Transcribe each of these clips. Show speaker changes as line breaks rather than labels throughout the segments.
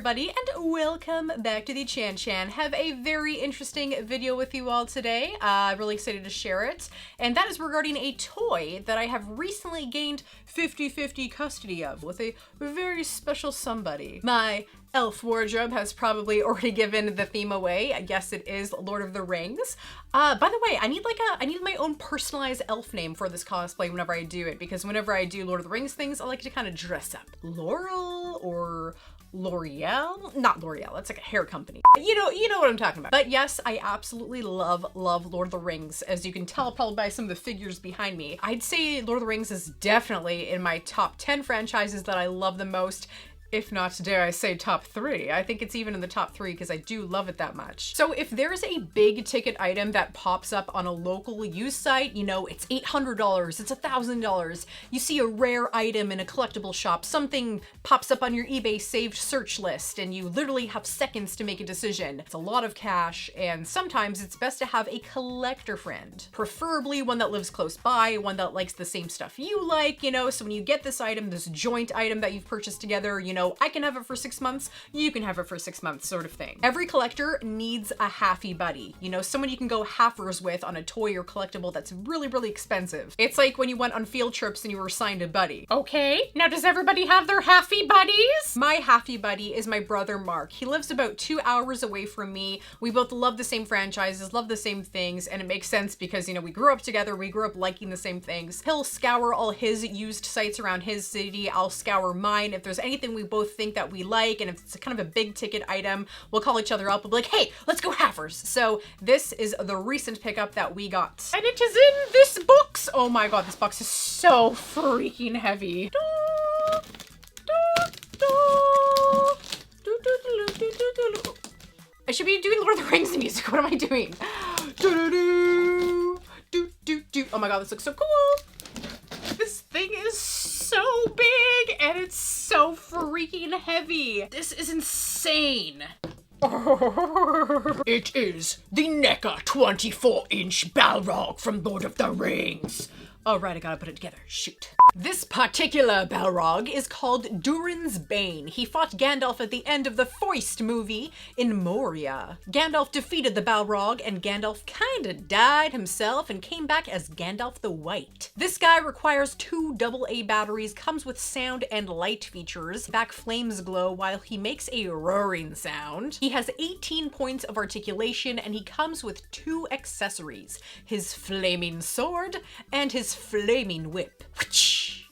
everybody, and welcome back to the Chan. Have a very interesting video with you all today. Really excited to share it. And that is regarding a toy that I have recently gained 50-50 custody of with a very special somebody. My elf wardrobe has probably already given the theme away. I guess it is Lord of the Rings. By the way, I need my own personalized elf name for this cosplay whenever I do it, because whenever I do Lord of the Rings things, I like to kind of dress up. Laurel or L'Oreal? Not L'Oreal, that's like a hair company. You know what I'm talking about. But yes, I absolutely love Lord of the Rings. As you can tell probably by some of the figures behind me. I'd say Lord of the Rings is definitely in my top 10 franchises that I love the most. If not, dare I say, top 3. I think it's even in the top 3 because I do love it that much. So if there's a big ticket item that pops up on a local used site, you know, it's $800, it's $1,000. You see a rare item in a collectible shop, something pops up on your eBay saved search list, and you literally have seconds to make a decision. It's a lot of cash, and sometimes it's best to have a collector friend. Preferably one that lives close by, one that likes the same stuff you like, you know, so when you get this item, this joint item that you've purchased together, you know, I can have it for 6 months, you can have it for 6 months, sort of thing. Every collector needs a halfy buddy. You know, someone you can go halfers with on a toy or collectible that's really, really expensive. It's like when you went on field trips and you were assigned a buddy. Okay, now does everybody have their halfy buddies? My halfy buddy is my brother Mark. He lives about 2 hours away from me. We both love the same franchises, love the same things, and it makes sense because, you know, we grew up together, we grew up liking the same things. He'll scour all his used sites around his city, I'll scour mine. If there's anything we both think that we like, and if it's kind of a big ticket item, we'll call each other up. We'll be like, hey, let's go halfers. So this is the recent pickup that we got. And it is in this box. Oh my God, this box is so freaking heavy. I should be doing Lord of the Rings music. What am I doing? Oh my God, this looks so cool. This thing is so big and it's so freaking heavy. This is insane. It is the NECA 24-inch Balrog from Lord of the Rings. Oh, right, I gotta put it together. Shoot. This particular Balrog is called Durin's Bane. He fought Gandalf at the end of the Foist movie in Moria. Gandalf defeated the Balrog, and Gandalf kinda died himself and came back as Gandalf the White. This guy requires 2 AA batteries, comes with sound and light features. Back flames glow while he makes a roaring sound. He has 18 points of articulation, and he comes with 2 accessories. His flaming sword and his flaming whip.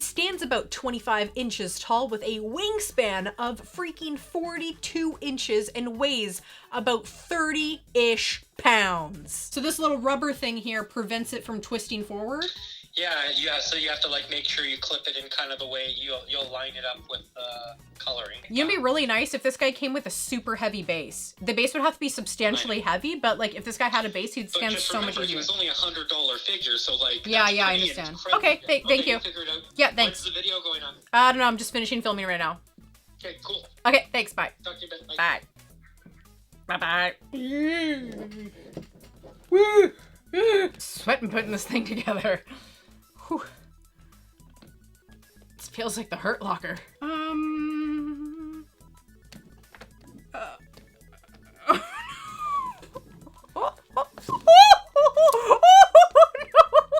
Stands about 25 inches tall with a wingspan of freaking 42 inches and weighs about 30-ish pounds. So this little rubber thing here prevents it from twisting forward?
Yeah, so you have to like make sure you clip it in kind of the way you'll line it up with coloring.
It'd be really nice if this guy came with a super heavy base. The base would have to be substantially heavy, but like if this guy had a base, he'd stand so much easier.
It was only $100 figure, so like
yeah, I understand.
Incredible.
Okay, thank you.
Figure it out.
Yeah, thanks.
When's the video going on?
I don't know, I'm just finishing filming right now.
Okay, cool.
Okay, thanks, bye.
Talk to you in a bit. Bye.
Bye. Bye-bye. Sweating putting this thing together. Whew. This feels like the Hurt Locker.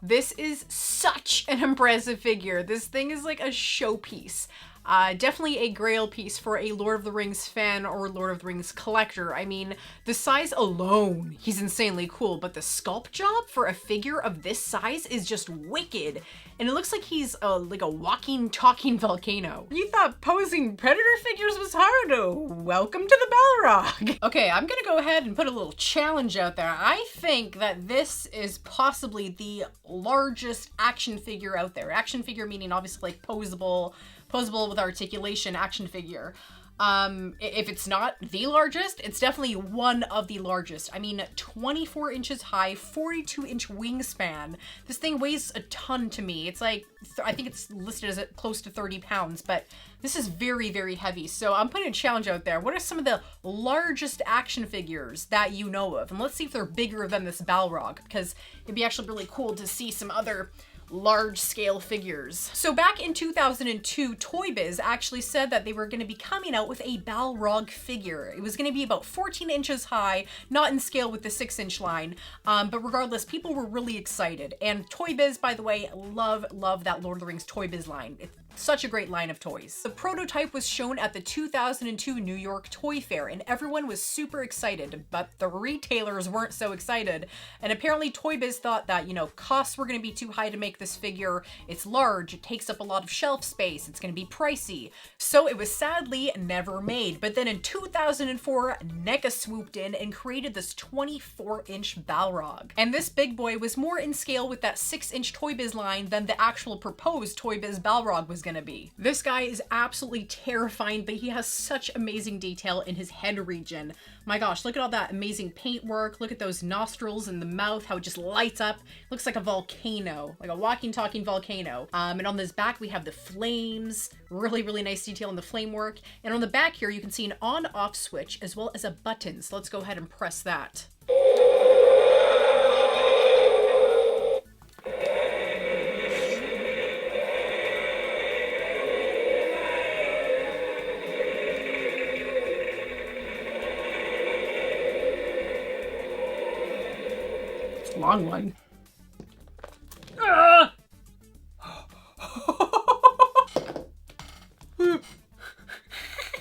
This is such an impressive figure. This thing is like a showpiece. Definitely a grail piece for a Lord of the Rings fan or Lord of the Rings collector. I mean, the size alone, he's insanely cool, but the sculpt job for a figure of this size is just wicked. And it looks like he's like a walking, talking volcano. You thought posing Predator figures was hard? Oh, welcome to the Balrog. Okay, I'm gonna go ahead and put a little challenge out there. I think that this is possibly the largest action figure out there. Action figure meaning obviously like posable with articulation action figure. If it's not the largest, it's definitely one of the largest. I mean, 24 inches high, 42-inch wingspan. This thing weighs a ton to me. It's like, I think it's listed as close to 30 pounds, but this is very, very heavy. So I'm putting a challenge out there. What are some of the largest action figures that you know of? And let's see if they're bigger than this Balrog, because it'd be actually really cool to see some other large scale figures. So back in 2002, Toy Biz actually said that they were going to be coming out with a Balrog figure. It was going to be about 14 inches high, not in scale with the 6-inch line, but regardless, people were really excited. And Toy Biz, by the way, love that Lord of the Rings Toy Biz line. It's such a great line of toys. The prototype was shown at the 2002 New York Toy Fair, and everyone was super excited, but the retailers weren't so excited. And apparently Toy Biz thought that, you know, costs were going to be too high to make this figure. It's large, it takes up a lot of shelf space, it's going to be pricey. So it was sadly never made. But then in 2004, NECA swooped in and created this 24-inch Balrog. And this big boy was more in scale with that 6-inch Toy Biz line than the actual proposed Toy Biz Balrog was gonna be. This guy is absolutely terrifying, but he has such amazing detail in his head region. My gosh, look at all that amazing paintwork. Look at those nostrils and the mouth, how it just lights up. Looks like a volcano, like a walking, talking volcano. And on this back, we have the flames. Really nice detail in the flame work. And on the back here, you can see an on-off switch as well as a button. So let's go ahead and press that. Long one.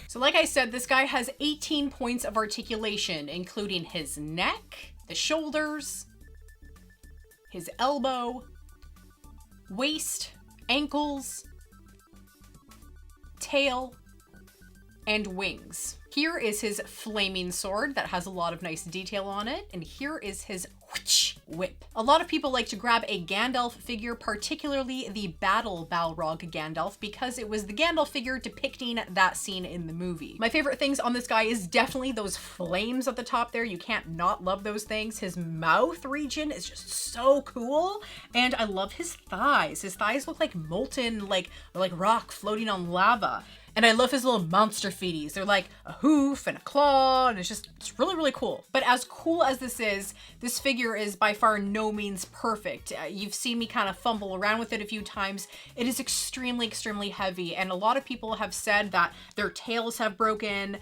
So like I said, this guy has 18 points of articulation, including his neck, the shoulders, his elbow, waist, ankles, tail, and wings. Here is his flaming sword that has a lot of nice detail on it, and here is his whip. A lot of people like to grab a Gandalf figure, particularly the Battle Balrog Gandalf, because it was the Gandalf figure depicting that scene in the movie. My favorite things on this guy is definitely those flames at the top there. You can't not love those things. His mouth region is just so cool, and I love his thighs. His thighs look like molten, like rock floating on lava. And I love his little monster feeties. They're like a hoof and a claw, and it's really cool. But as cool as this figure is by far no means perfect. You've seen me kind of fumble around with it a few times. It is extremely heavy, and a lot of people have said that their tails have broken,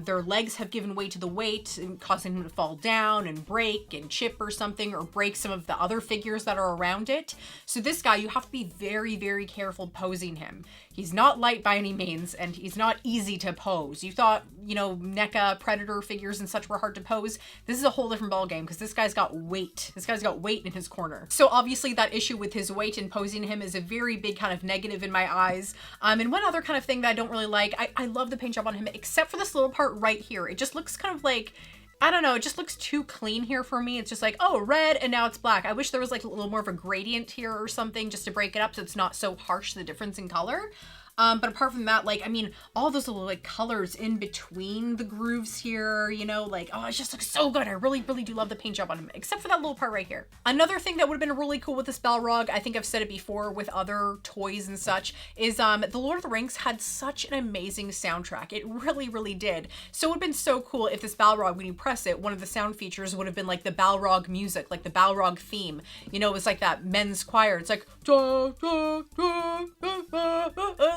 their legs have given way to the weight, causing them to fall down and break and chip or something, or break some of the other figures that are around it. So this guy, you have to be very careful posing him. He's not light by any means, and he's not easy to pose. You thought, you know, NECA Predator figures and such were hard to pose. This is a whole different ballgame because this guy's got weight. This guy's got weight in his corner. So obviously that issue with his weight and posing him is a very big kind of negative in my eyes. And one other kind of thing that I don't really like, I love the paint job on him, except for this little part right here. It just looks kind of like, I don't know, it just looks too clean here for me. It's just like, oh, red and now it's black. I wish there was like a little more of a gradient here or something just to break it up so it's not so harsh, the difference in color. But apart from that, like, I mean, all those little like colors in between the grooves here, you know, like, oh, it just looks so good. I really do love the paint job on him, except for that little part right here. Another thing that would have been really cool with this Balrog, I think I've said it before with other toys and such, is the Lord of the Rings had such an amazing soundtrack. It really did. So it would have been so cool if this Balrog, when you press it, one of the sound features would have been like the Balrog music, like the Balrog theme. You know, it was like that men's choir. It's like,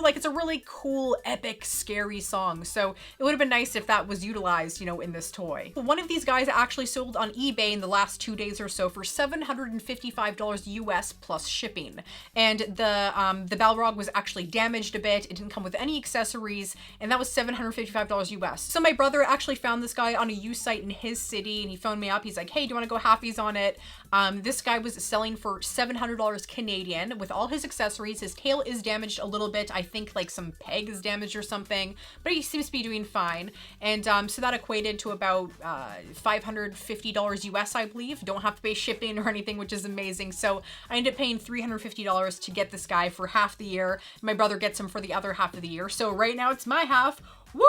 like it's a really cool, epic, scary song. So it would have been nice if that was utilized, you know, in this toy. One of these guys actually sold on eBay in the last 2 days or so for $755 US plus shipping. And the Balrog was actually damaged a bit. It didn't come with any accessories, and that was $755 US. So my brother actually found this guy on a used site in his city, and he phoned me up. He's like, hey, do you want to go halfies on it? This guy was selling for $700 Canadian with all his accessories. His tail is damaged a little bit. I think like some peg is damaged or something, but he seems to be doing fine. And so that equated to about $550 US, I believe. Don't have to pay shipping or anything, which is amazing. So I ended up paying $350 to get this guy for half the year. My brother gets him for the other half of the year. So right now it's my half. Woo!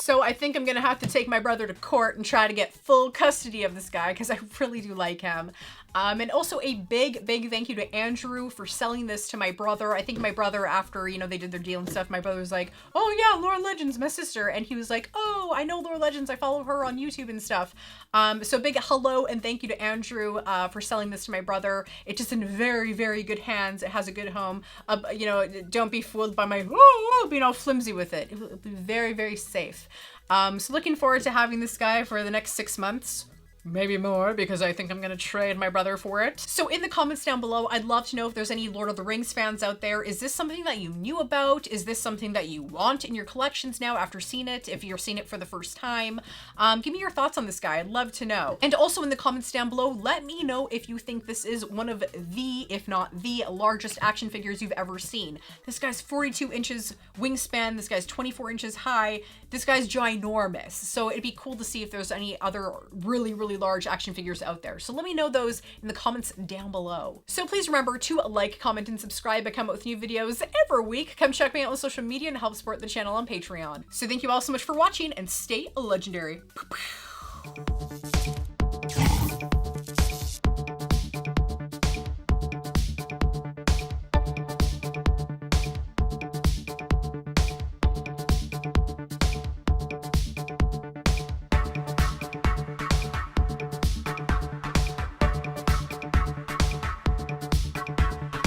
So I think I'm gonna have to take my brother to court and try to get full custody of this guy because I really do like him. And also a big thank you to Andrew for selling this to my brother. I think my brother, after, you know, they did their deal and stuff, my brother was like, oh yeah, Laura Legends, my sister. And he was like, oh, I know Laura Legends. I follow her on YouTube and stuff. So big hello and thank you to Andrew for selling this to my brother. It's just in very good hands. It has a good home. You know, don't be fooled by my, being all flimsy with it. It will be very safe. So looking forward to having this guy for the next 6 months. Maybe more, because I think I'm gonna trade my brother for it. So in the comments down below, I'd love to know if there's any Lord of the Rings fans out there. Is this something that you knew about? Is this something that you want in your collections now after seeing it, if you're seeing it for the first time? Give me your thoughts on this guy. I'd love to know. And also in the comments down below, let me know if you think this is one of the, if not the largest action figures you've ever seen. This guy's 42 inches wingspan. This guy's 24 inches high. This guy's ginormous. So it'd be cool to see if there's any other really large action figures out there. So let me know those in the comments down below. So please remember to like, comment, and subscribe. I come out with new videos every week. Come check me out on social media and help support the channel on Patreon. So thank you all so much for watching and stay legendary.